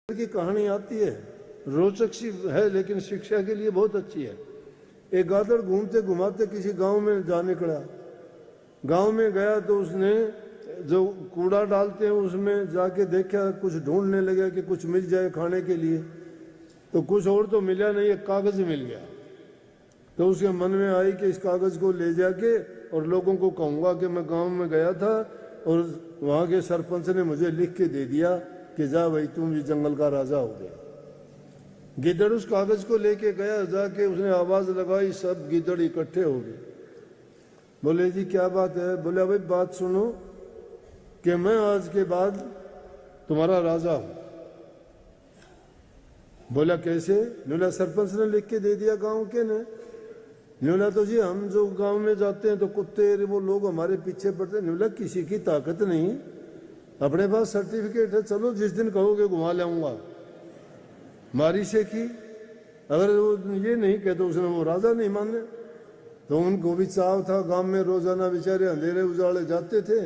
की कहानी आती है, रोचक सी है लेकिन शिक्षा के लिए बहुत अच्छी है। एक गादड़ घूमते घुमाते किसी गांव में जा निकला। गांव में गया तो उसने जो कूड़ा डालते हैं उसमें जाके देखा, कुछ ढूंढने लगा कि कुछ मिल जाए खाने के लिए, तो कुछ और तो मिला नहीं, एक कागज मिल गया। तो उसके मन में आई कि इस कागज को ले जाके और लोगों को कहूंगा कि मैं गांव में गया था और वहां के सरपंच ने मुझे लिख के दे दिया कि जा भाई तुम भी जंगल का राजा हो गया। गिद्दड़ उस कागज को लेके गया, जाके उसने आवाज लगाई, सब गिद्दड़ इकट्ठे हो गए। बोले जी क्या बात है? बोले भाई बात सुनो कि मैं आज के बाद तुम्हारा राजा हूं। बोला कैसे? बोला सरपंच ने लिख के दे दिया गांव के ने। बोला तो जी हम जो गांव में जाते हैं तो कुत्ते वो लोग हमारे पीछे पड़ते हैं। बोला किसी की ताकत नहीं, अपने पास सर्टिफिकेट है, चलो जिस दिन कहोगे घुमा लाऊंगा। मारी से की, अगर वो ये नहीं कहते उसने वो राजा नहीं माने। तो उनको भी चाव था, गांव में रोजाना बेचारे अंधेरे उजाले जाते थे,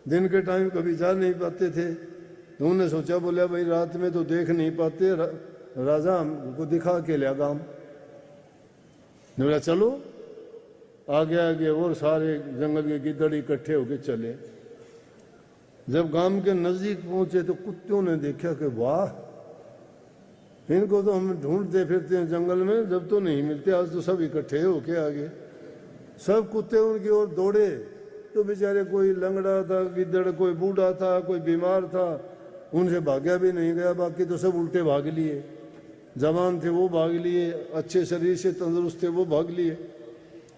दिन के टाइम कभी जा नहीं पाते थे। तो उन्होंने सोचा, बोले भाई रात में तो देख नहीं पाते, राजा हमको दिखा के लिया गांव। बोला चलो आगे आगे और सारे जंगल के गिद्दड़ इकट्ठे होके चले। जब गांव के नजदीक पहुंचे तो कुत्तों ने देखा कि वाह, इनको तो हम ढूंढते फिरते हैं जंगल में, जब तो नहीं मिलते, आज तो सब इकट्ठे होके आगे। सब कुत्ते उनकी ओर दौड़े तो बेचारे कोई लंगड़ा था गिद्दड़, कोई बूढ़ा था, कोई बीमार था, उनसे भागा भी नहीं गया। बाकी तो सब उल्टे भाग लिए, जवान थे वो भाग लिए, अच्छे शरीर से तंदुरुस्त थे वो भाग लिए,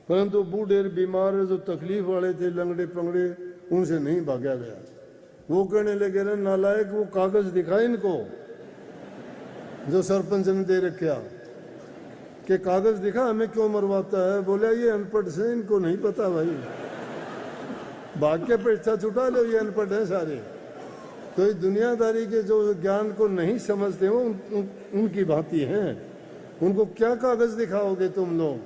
परंतु बूढ़े बीमार जो तकलीफ वाले थे लंगड़े पंगड़े उनसे नहीं भागा गया। वो कहने लगे ना नालायक, वो कागज दिखा इनको जो सरपंच ने दे रखा कि कागज दिखा, हमें क्यों मरवाता है? बोला ये अनपढ़ से, इनको नहीं पता भाई, भाग के पैसा छुटा लो, ये अनपढ़ है सारे। तो इस दुनियादारी के जो ज्ञान को नहीं समझते वो उनकी भांति हैं। उनको क्या कागज दिखाओगे तुम लोग?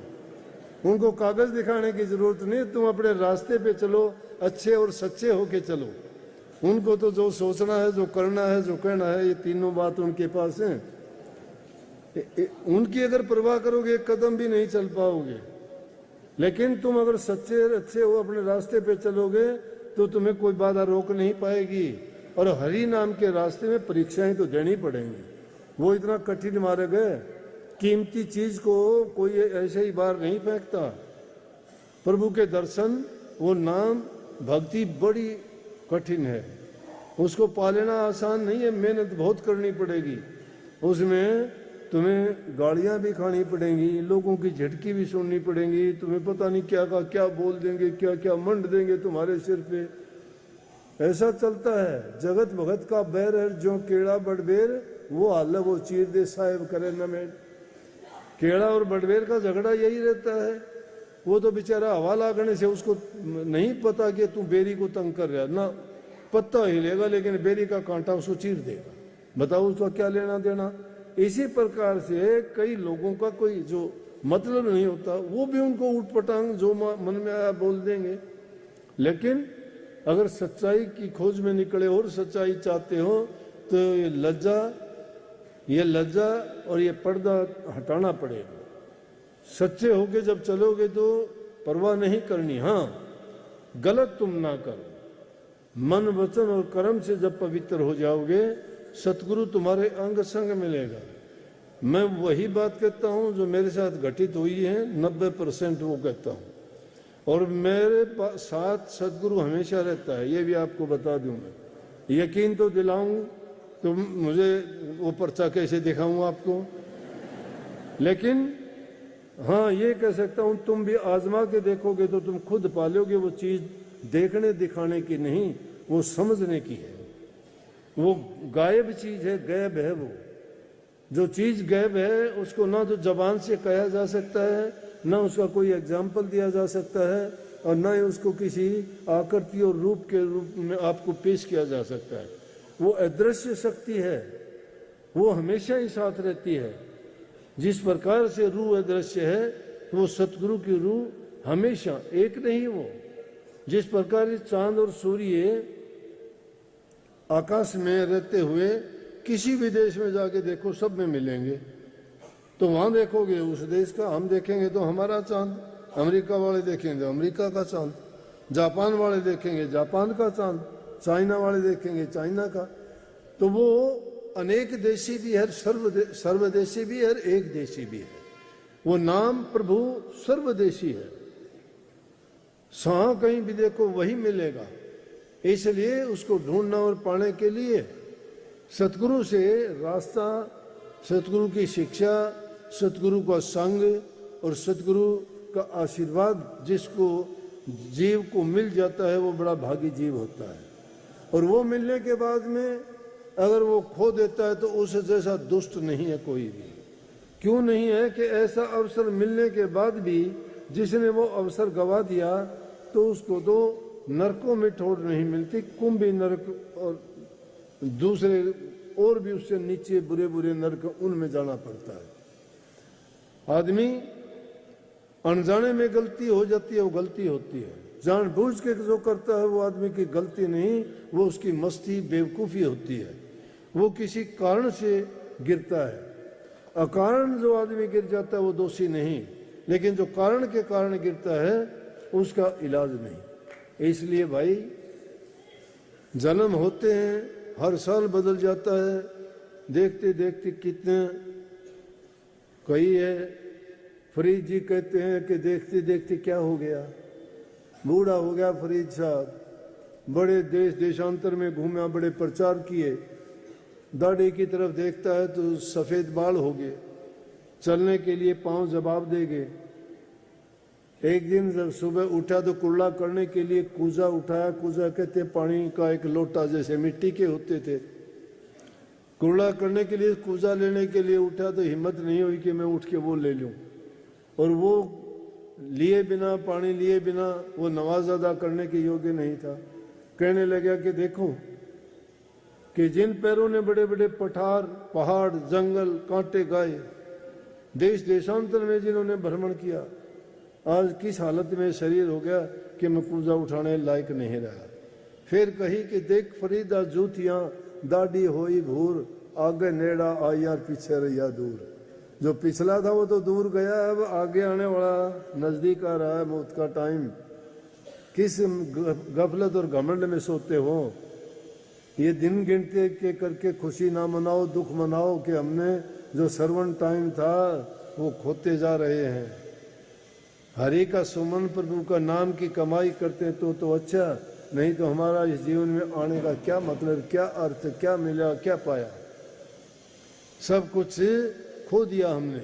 उनको कागज दिखाने की जरूरत नहीं, तुम अपने रास्ते पे चलो, अच्छे और सच्चे होके चलो। उनको तो जो सोचना है, जो करना है, जो कहना है, ये तीनों बात उनके पास है। उनकी अगर परवाह करोगे एक कदम भी नहीं चल पाओगे। लेकिन तुम अगर सच्चे अच्छे हो, अपने रास्ते पे चलोगे तो तुम्हें कोई बाधा रोक नहीं पाएगी। और हरि नाम के रास्ते में परीक्षाएं तो देनी पड़ेंगी। वो इतना कठिन मार्ग है, कीमती चीज को कोई ऐसे ही बाहर नहीं फेंकता। प्रभु के दर्शन, वो नाम, भक्ति बड़ी कठिन है, उसको पा लेना आसान नहीं है, मेहनत बहुत करनी पड़ेगी। उसमें तुम्हें गालियां भी खानी पड़ेंगी, लोगों की झटकी भी सुननी पड़ेंगी, तुम्हें पता नहीं क्या का क्या बोल देंगे, क्या क्या मंड देंगे तुम्हारे सिर पे। ऐसा चलता है। जगत भगत का बैर है जो केड़ा बड़बेर, वो हाल वो चीर दे साहेब करे न में। केड़ा और बड़बेर का झगड़ा यही रहता है। वो तो बेचारा हवा लागने से उसको नहीं पता कि तू बेरी को तंग कर रहा ना, पत्ता हिलेगा लेकिन बेरी का कांटा उसको चीर देगा। बताओ उसका क्या लेना देना। इसी प्रकार से कई लोगों का कोई जो मतलब नहीं होता, वो भी उनको उठपटांग जो मन में आया बोल देंगे। लेकिन अगर सच्चाई की खोज में निकले और सच्चाई चाहते हो तो ये लज्जा और ये पर्दा हटाना पड़ेगा। सच्चे होके जब चलोगे तो परवाह नहीं करनी। हाँ, गलत तुम ना करो। मन वचन और कर्म से जब पवित्र हो जाओगे, सतगुरु तुम्हारे अंग संग मिलेगा। मैं वही बात कहता हूं जो मेरे साथ घटित हुई है, 90% वो कहता हूं। और मेरे साथ सतगुरु हमेशा रहता है, ये भी आपको बता दूं। मैं यकीन तो दिलाऊं तो मुझे वो पर्चा कैसे दिखाऊं आपको, लेकिन हाँ ये कह सकता हूं तुम भी आजमा के देखोगे तो तुम खुद पालोगे। वो चीज देखने दिखाने की नहीं, वो समझने की है। वो गायब चीज है, गायब है। वो जो चीज गायब है उसको ना तो जबान से कहा जा सकता है, ना उसका कोई एग्जाम्पल दिया जा सकता है, और ना ही उसको किसी आकृति और रूप के रूप में आपको पेश किया जा सकता है। वो अदृश्य शक्ति है, वो हमेशा ही साथ रहती है। जिस प्रकार से रूह अदृश्य है, वो सतगुरु की रूह हमेशा एक नहीं। वो जिस प्रकार चांद और सूर्य आकाश में रहते हुए किसी भी देश में जाके देखो, सब में मिलेंगे। तो वहां देखोगे उस देश का, हम देखेंगे तो हमारा चांद, अमेरिका वाले देखेंगे अमेरिका का चांद, जापान वाले देखेंगे जापान का चांद, चाइना वाले देखेंगे चाइना का। तो वो अनेक देशी भी है, सर्वदेशी भी है, एक देशी भी है। वो नाम प्रभु सर्वदेशी है, जहां कहीं भी देखो वही मिलेगा। इसलिए उसको ढूंढना और पाने के लिए सतगुरु से रास्ता, सतगुरु की शिक्षा, सतगुरु का संग और सतगुरु का आशीर्वाद जिसको जीव को मिल जाता है वो बड़ा भागी जीव होता है। और वो मिलने के बाद में अगर वो खो देता है तो उस जैसा दुष्ट नहीं है कोई भी। क्यों नहीं है कि ऐसा अवसर मिलने के बाद भी जिसने वो अवसर गवा दिया तो उसको तो नरकों में ठोर नहीं मिलती, कुंभी नरक और दूसरे और भी उससे नीचे बुरे बुरे नरक, उनमें जाना पड़ता है। आदमी अनजाने में गलती हो जाती है, वो गलती होती है। जानबूझ के जो करता है वो आदमी की गलती नहीं, वो उसकी मस्ती बेवकूफ़ी होती है। वो किसी कारण से गिरता है। अकारण जो आदमी गिर जाता है वो दोषी नहीं, लेकिन जो कारण के कारण गिरता है उसका इलाज नहीं। इसलिए भाई जन्म होते हैं, हर साल बदल जाता है, देखते देखते कितने कई है। फरीद जी कहते हैं कि देखते देखते क्या हो गया, बूढ़ा हो गया फरीद साहब, बड़े देश देशांतर में घूमा, बड़े प्रचार किए, दाढ़ी की तरफ देखता है तो सफ़ेद बाल हो गए, चलने के लिए पांव जवाब दे गए। एक दिन जब सुबह उठा तो कुल्ला करने के लिए कूजा उठाया, कूजा कहते पानी का एक लोटा जैसे मिट्टी के होते थे, कुल्ला करने के लिए कूजा लेने के लिए उठा तो हिम्मत नहीं हुई कि मैं उठ के वो ले लूं। और वो लिए बिना, पानी लिए बिना वो नमाज अदा करने के योग्य नहीं था। कहने लगा कि देखो कि जिन पैरों ने बड़े बड़े पठार, पहाड़, जंगल, कांटे गाए, देश देशांतर में जिन्होंने भ्रमण किया, आज किस हालत में शरीर हो गया कि मैं कूजा उठाने लायक नहीं रहा। फिर कही कि देख फरीदा जूतियां, दाढ़ी होई भूर, आगे नेड़ा आया पीछे रहिया दूर। जो पिछला था वो तो दूर गया, अब आगे आने वाला नजदीक आ रहा है मौत का टाइम। किस गफलत और घमंड में सोते हो। ये दिन गिनते के करके खुशी ना मनाओ, दुख मनाओ कि हमने जो सर्वन टाइम था वो खोते जा रहे हैं। हरि का सुमन प्रभु का नाम की कमाई करते तो अच्छा, नहीं तो हमारा इस जीवन में आने का क्या मतलब, क्या अर्थ, क्या मिला, क्या पाया। सब कुछ खो दिया हमने।